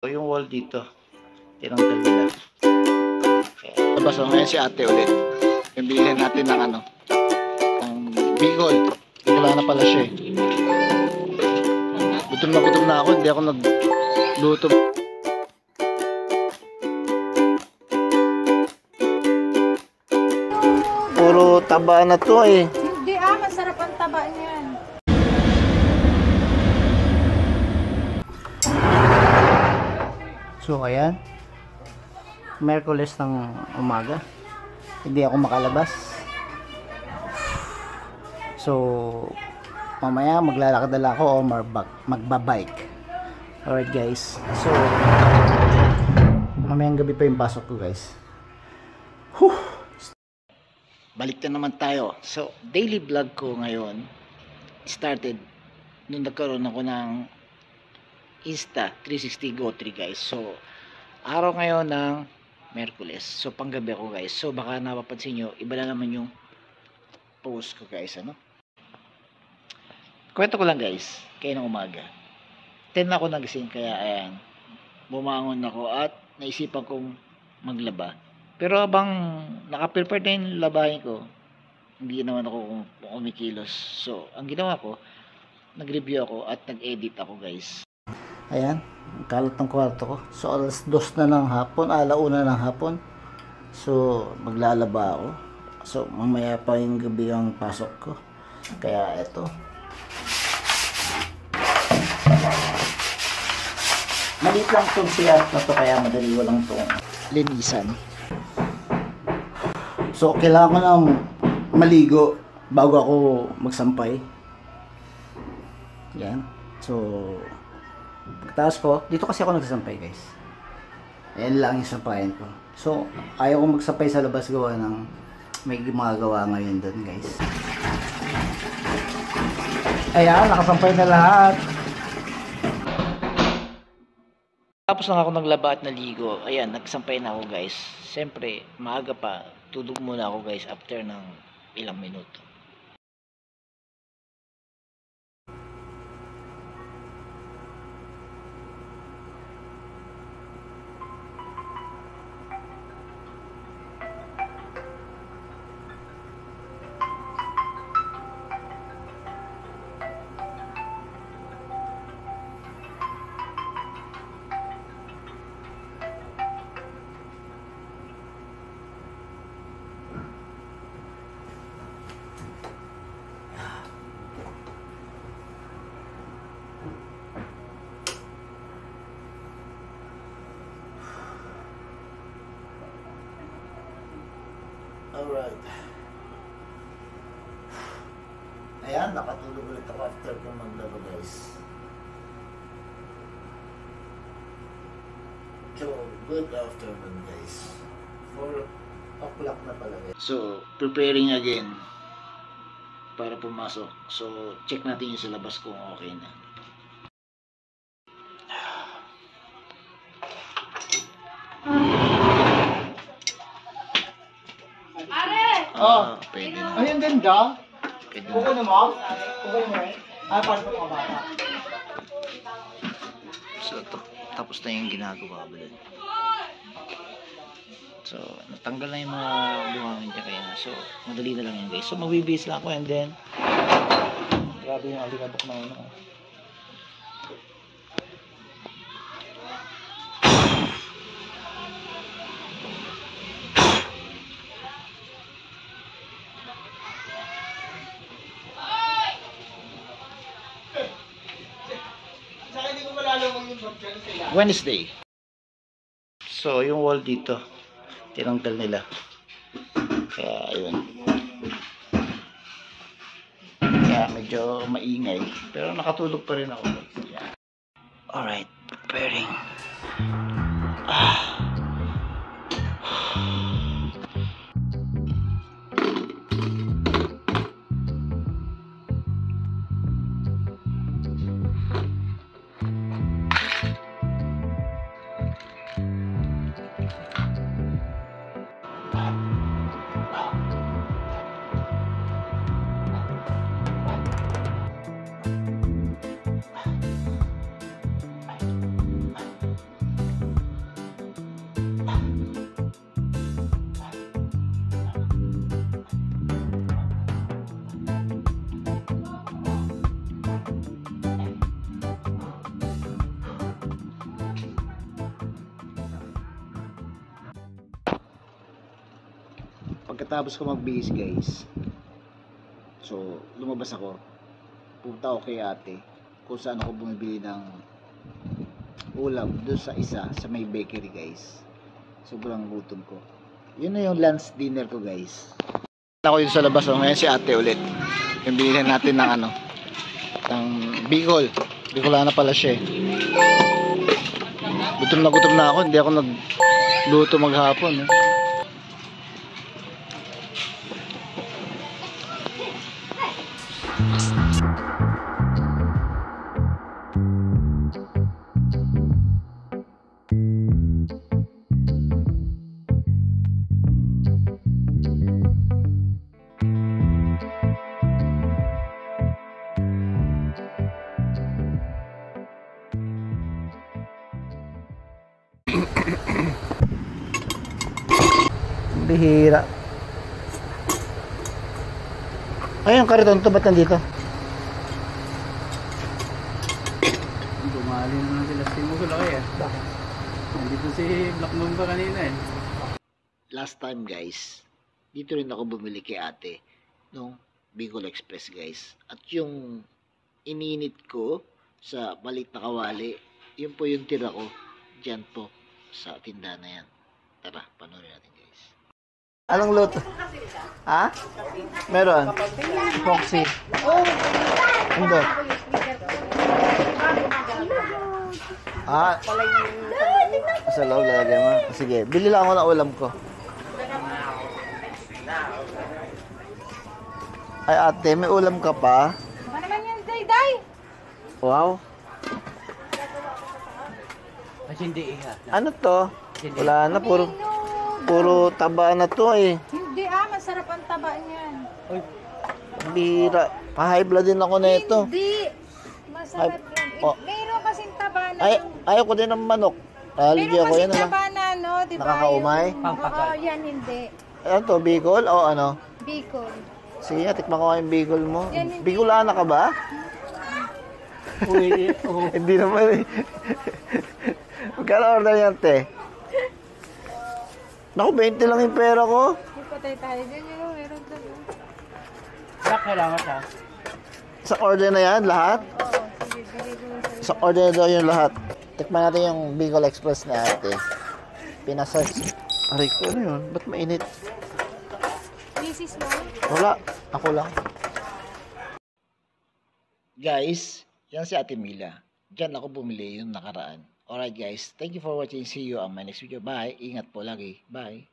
So, yung wall dito, tinanggal nila. Tapos ngayon si ate ulit. Yung bilhin natin ng ano, ng bigol. Wala na pala siya eh. Gutom na ako, hindi ako nagluto. Puro taba na to eh. Hindi masarap ang taba niyan. So ayan, Miyerkules ng umaga, hindi ako makalabas. So mamaya maglalakad na ako o magbabike. Alright guys, so mamayang gabi pa yung pasok ko guys. Balik na naman tayo. So daily vlog ko ngayon started nung nagkaroon ako ng Insta360 Go3 guys. So araw ngayon ng Miyerkules. So panggabi ako guys. So baka napapansin nyo, iba na naman yung post ko guys. Ano? Kwento ko lang guys. Kaya ng umaga 10 ako nagising. Kaya ayan, bumangon ako at naisipan kong maglaba. Pero habang nakaprepare na yung labahin ko, hindi naman ako kumikilos. So ang ginawa ko, nag-review ako at nag-edit ako guys. Ayan, kalat ng kwarto ko. So alas 2 na ng hapon, alauna ng hapon. So maglalaba ako. So mamaya pa yung gabi ang pasok ko. Kaya eto, maliit lang itong siyat na to, kaya madali ko lang itong linisan. So kailangan ko ng maligo bago ako magsampay. Yan. So pagkatapos ko, dito kasi ako nagsasampay guys. Ayan lang yung sampayan ko. So ayaw ko magsampay sa labas, gawa ng may gumagawa ngayon doon guys. Ayan, nakasampay na lahat. Tapos lang ako naglaba at naligo. Ayan, nagsampay na ako guys. Siyempre, maaga pa. Tulog muna ako guys after ng ilang minuto. Alright. Ayan, nakatulog ulit ako after kong maglaba guys. So, good afternoon guys. 4 o'clock na pala guys. So, preparing again para pumasok. So, check natin yung sa labas kung okay na. Pwede na. Ay, ang ganda. Pwede Kuko na. na mo? Kuko mo eh? Ay, paano pa mga bata? So, tapos na yung ginagawa ko din. So, natanggal na yung mga buhangin niya kaya na. So, madali na lang yan guys. So, magbibihis lang ako and then grabe yung alikabok na ano. Wednesday. So, yung wall dito, tinanggal nila. Kaya, ayun. Kaya, medyo maingay. Pero nakatulog pa rin ako. Yeah. Alright, preparing. pagkatapos ko magbihis guys, so lumabas ako, punta ako kay ate kung saan ako bumibili ng ulam doon sa isa sa may bakery guys. Sobrang gutom ko. Yun na yung lunch dinner ko guys. Ako dito sa labas, ngayon si ate ulit. Yung binili natin ng ng Bicol. Bicolana pala siya eh. Gutom na ako, hindi ako nagluto maghapon eh. Bihira. Ay, yung kariton to ba't nandito? Bumali naman sila si Mugulo eh. Nandito si Black Mamba kanina eh. Last time guys, dito rin ako bumili kay ate nung Bicol Express guys. At yung ininit ko sa maliit na kawali, yun po yung tira ko dyan po sa tindahan na yan. Tara, panoorin natin guys. Anong luto? Ha? Meron? Foxy. Ano? Ah, sa loob lalagay mo. Sige, bili lang ako ng ulam ko. Ay ate, may ulam ka pa? Ano naman yan, Day? Wow. Kasi hindi iha. Ano to? Wala na, puro taba na to eh. Hindi masarap ang taba niyan. Bira. Pa-high blood din ako na ito. Hindi. Masarap yan. Oh. Mayroon kasing taba na. Ay, ayaw ko din ng manok. Allergy Mayroon ako yan. kasing taba na, no? Diba? Nakakaumay? Oo, yan hindi. Ano to, Bicol o ano? Bicol. Sige nga, tikman ko nga yung Bicol mo. Yan, hindi. Bicolana ka ba? Uy, oh. Hindi naman eh. Magkano order yan, te? Naku, 20 lang yung pera ko. Ipatay tayo dyan, yun. Meron doon. Black kailangan siya. Sa order na yan, lahat? Oo, sige, bigay ko na sa'yo. Sa order na daw yung lahat. Tikman natin yung Bicol Express na ate. Pinasearch. Aray ko, ano yun? Ba't mainit? Mrs. mo? Wala. Ako lang. Guys, yan si Ate Mila. Diyan ako bumili yung nakaraan. Alright guys, thank you for watching. See you on my next video. Bye. Ingat po lagi. Bye.